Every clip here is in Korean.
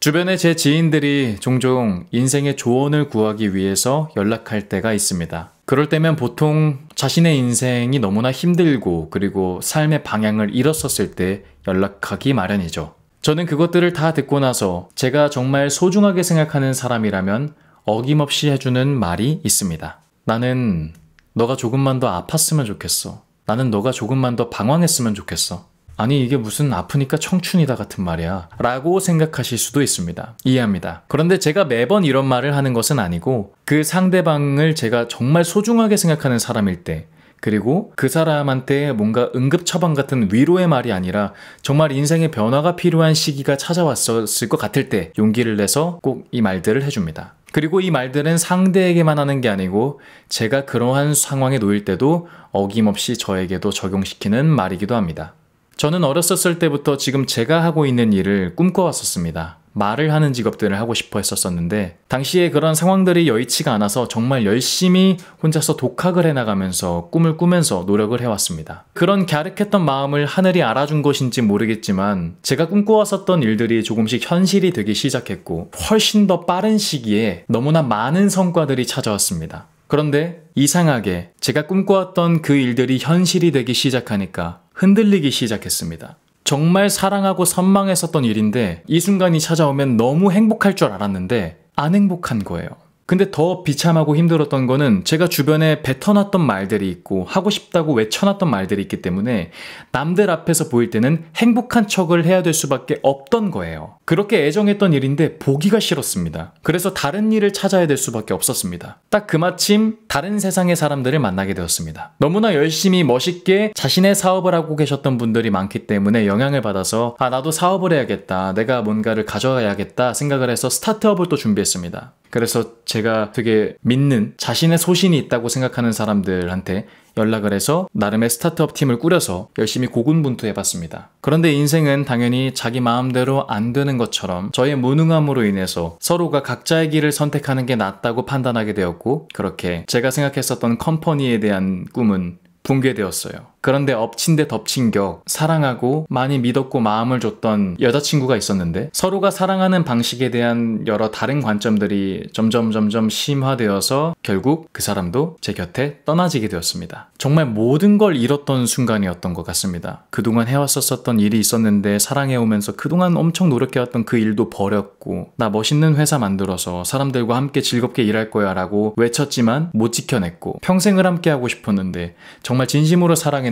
주변에 제 지인들이 종종 인생의 조언을 구하기 위해서 연락할 때가 있습니다. 그럴 때면 보통 자신의 인생이 너무나 힘들고 그리고 삶의 방향을 잃었었을 때 연락하기 마련이죠. 저는 그것들을 다 듣고 나서 제가 정말 소중하게 생각하는 사람이라면 어김없이 해주는 말이 있습니다. 나는 너가 조금만 더 아팠으면 좋겠어. 나는 너가 조금만 더 방황했으면 좋겠어. 아니 이게 무슨 아프니까 청춘이다 같은 말이야 라고 생각하실 수도 있습니다. 이해합니다. 그런데 제가 매번 이런 말을 하는 것은 아니고 그 상대방을 제가 정말 소중하게 생각하는 사람일 때 그리고 그 사람한테 뭔가 응급처방 같은 위로의 말이 아니라 정말 인생의 변화가 필요한 시기가 찾아왔었을 것 같을 때 용기를 내서 꼭 이 말들을 해줍니다. 그리고 이 말들은 상대에게만 하는 게 아니고 제가 그러한 상황에 놓일 때도 어김없이 저에게도 적용시키는 말이기도 합니다. 저는 어렸었을 때부터 지금 제가 하고 있는 일을 꿈꿔왔었습니다. 말을 하는 직업들을 하고 싶어 했었는데 당시에 그런 상황들이 여의치가 않아서 정말 열심히 혼자서 독학을 해나가면서 꿈을 꾸면서 노력을 해왔습니다. 그런 갸륵했던 마음을 하늘이 알아준 것인지 모르겠지만 제가 꿈꿔왔었던 일들이 조금씩 현실이 되기 시작했고 훨씬 더 빠른 시기에 너무나 많은 성과들이 찾아왔습니다. 그런데 이상하게 제가 꿈꿔왔던 그 일들이 현실이 되기 시작하니까 흔들리기 시작했습니다. 정말 사랑하고 선망했었던 일인데 이 순간이 찾아오면 너무 행복할 줄 알았는데 안 행복한 거예요. 근데 더 비참하고 힘들었던 거는 제가 주변에 뱉어놨던 말들이 있고 하고 싶다고 외쳐놨던 말들이 있기 때문에 남들 앞에서 보일 때는 행복한 척을 해야 될 수밖에 없던 거예요. 그렇게 애정했던 일인데 보기가 싫었습니다. 그래서 다른 일을 찾아야 될 수밖에 없었습니다. 딱 그마침 다른 세상의 사람들을 만나게 되었습니다. 너무나 열심히 멋있게 자신의 사업을 하고 계셨던 분들이 많기 때문에 영향을 받아서 나도 사업을 해야겠다. 내가 뭔가를 가져가야겠다 생각을 해서 스타트업을 또 준비했습니다. 그래서 제가 되게 믿는 자신의 소신이 있다고 생각하는 사람들한테 연락을 해서 나름의 스타트업 팀을 꾸려서 열심히 고군분투해봤습니다. 그런데 인생은 당연히 자기 마음대로 안 되는 것처럼 저의 무능함으로 인해서 서로가 각자의 길을 선택하는 게 낫다고 판단하게 되었고 그렇게 제가 생각했었던 컴퍼니에 대한 꿈은 붕괴되었어요. 그런데 엎친 데 덮친 격 사랑하고 많이 믿었고 마음을 줬던 여자친구가 있었는데 서로가 사랑하는 방식에 대한 여러 다른 관점들이 점점 심화되어서 결국 그 사람도 제 곁에 떠나지게 되었습니다. 정말 모든 걸 잃었던 순간이었던 것 같습니다. 그동안 해왔었던 일이 있었는데 사랑해오면서 그동안 엄청 노력해왔던 그 일도 버렸고 나 멋있는 회사 만들어서 사람들과 함께 즐겁게 일할 거야 라고 외쳤지만 못 지켜냈고 평생을 함께 하고 싶었는데 정말 진심으로 사랑했는데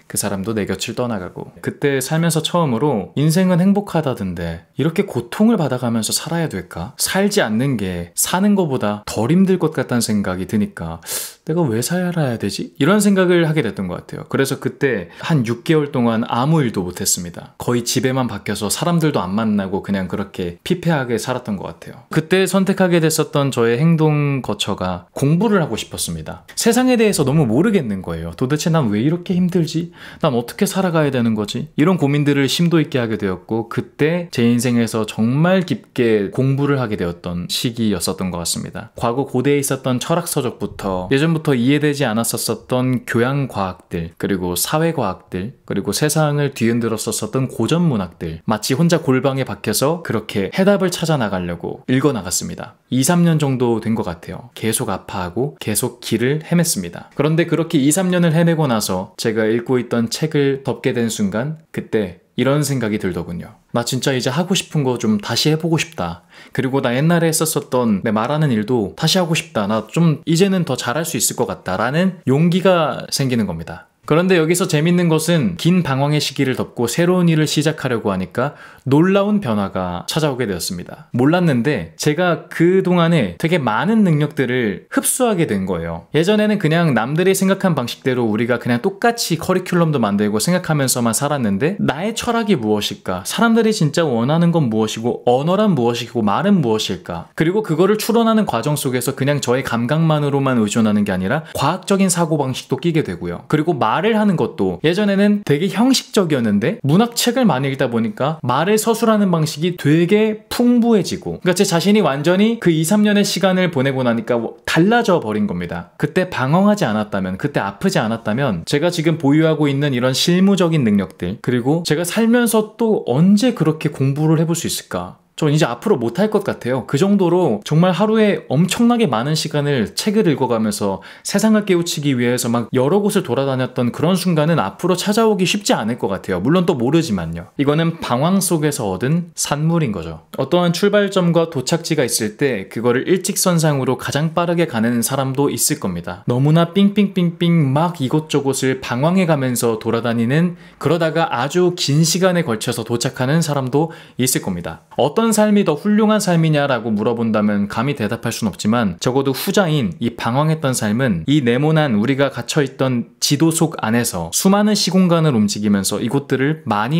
그 사람도 내 곁을 떠나가고 그때 살면서 처음으로 인생은 행복하다던데 이렇게 고통을 받아가면서 살아야 될까? 살지 않는 게 사는 것보다 덜 힘들 것 같다는 생각이 드니까 내가 왜 살아야 되지? 이런 생각을 하게 됐던 것 같아요. 그래서 그때 한 6개월 동안 아무 일도 못했습니다. 거의 집에만 박혀서 사람들도 안 만나고 그냥 그렇게 피폐하게 살았던 것 같아요. 그때 선택하게 됐었던 저의 행동 거처가 공부를 하고 싶었습니다. 세상에 대해서 너무 모르겠는 거예요. 도대체 난 왜 이렇게 힘들지? 난 어떻게 살아가야 되는 거지? 이런 고민들을 심도 있게 하게 되었고 그때 제 인생에서 정말 깊게 공부를 하게 되었던 시기였었던 것 같습니다. 과거 고대에 있었던 철학서적부터 예전부터 이해되지 않았었던 교양과학들 그리고 사회과학들 그리고 세상을 뒤흔들었었던 고전문학들 마치 혼자 골방에 박혀서 그렇게 해답을 찾아 나가려고 읽어나갔습니다. 2, 3년 정도 된 것 같아요. 계속 아파하고 계속 길을 헤맸습니다. 그런데 그렇게 2, 3년을 헤매고 나서 제가 읽고 있던 책을 덮게 된 순간 그때 이런 생각이 들더군요. 나 진짜 이제 하고 싶은 거 좀 다시 해보고 싶다. 그리고 나 옛날에 했었던 내 말하는 일도 다시 하고 싶다. 나 좀 이제는 더 잘할 수 있을 것 같다. 라는 용기가 생기는 겁니다. 그런데 여기서 재밌는 것은 긴 방황의 시기를 덮고 새로운 일을 시작하려고 하니까 놀라운 변화가 찾아오게 되었습니다. 몰랐는데 제가 그동안에 되게 많은 능력들을 흡수하게 된 거예요. 예전에는 그냥 남들이 생각한 방식대로 우리가 그냥 똑같이 커리큘럼도 만들고 생각하면서만 살았는데 나의 철학이 무엇일까? 사람들이 진짜 원하는 건 무엇이고 언어란 무엇이고 말은 무엇일까? 그리고 그거를 추론하는 과정 속에서 그냥 저의 감각만으로만 의존하는 게 아니라 과학적인 사고방식도 끼게 되고요. 그리고 말을 하는 것도 예전에는 되게 형식적이었는데 문학책을 많이 읽다 보니까 말을 서술하는 방식이 되게 풍부해지고 그러니까 제 자신이 완전히 그 2, 3년의 시간을 보내고 나니까 달라져 버린 겁니다. 그때 방황하지 않았다면 그때 아프지 않았다면 제가 지금 보유하고 있는 이런 실무적인 능력들 그리고 제가 살면서 또 언제 그렇게 공부를 해볼 수 있을까? 전 이제 앞으로 못할 것 같아요. 그 정도로 정말 하루에 엄청나게 많은 시간을 책을 읽어가면서 세상을 깨우치기 위해서 막 여러 곳을 돌아다녔던 그런 순간은 앞으로 찾아오기 쉽지 않을 것 같아요. 물론 또 모르지만요. 이거는 방황 속에서 얻은 산물인 거죠. 어떠한 출발점과 도착지가 있을 때 그거를 일직선상으로 가장 빠르게 가는 사람도 있을 겁니다. 너무나 삥삥삥삥 막 이곳저곳을 방황해가면서 돌아다니는, 그러다가 아주 긴 시간에 걸쳐서 도착하는 사람도 있을 겁니다. 어떤 삶이 더 훌륭한 삶이냐라고 물어본다면 감히 대답할 순 없지만 적어도 후자인 이 방황했던 삶은 이 네모난 우리가 갇혀있던 지도 속 안에서 수많은 시공간을 움직이면서 이곳들을 많이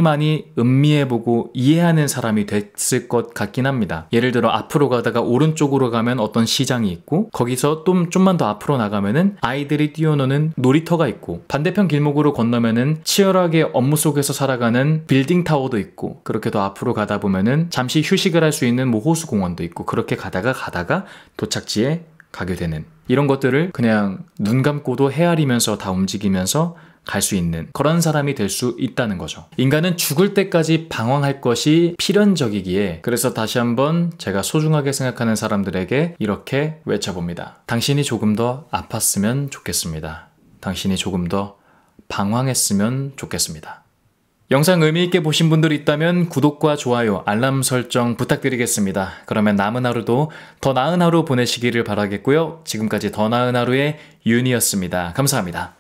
음미해보고 이해하는 사람이 됐을 것 같긴 합니다. 예를 들어 앞으로 가다가 오른쪽으로 가면 어떤 시장이 있고, 거기서 좀만 더 앞으로 나가면은 아이들이 뛰어노는 놀이터가 있고, 반대편 길목으로 건너면은 치열하게 업무 속에서 살아가는 빌딩 타워도 있고, 그렇게 더 앞으로 가다 보면은 잠시 휴식을 할 수 있는 뭐 호수공원도 있고, 그렇게 가다가 도착지에 가게 되는, 이런 것들을 그냥 눈 감고도 헤아리면서 다 움직이면서 갈 수 있는 그런 사람이 될 수 있다는 거죠. 인간은 죽을 때까지 방황할 것이 필연적이기에, 그래서 다시 한번 제가 소중하게 생각하는 사람들에게 이렇게 외쳐봅니다. 당신이 조금 더 아팠으면 좋겠습니다. 당신이 조금 더 방황했으면 좋겠습니다. 영상 의미있게 보신 분들이 있다면 구독과 좋아요, 알람 설정 부탁드리겠습니다. 그러면 남은 하루도 더 나은 하루 보내시기를 바라겠고요. 지금까지 더 나은 하루의 윤이었습니다. 감사합니다.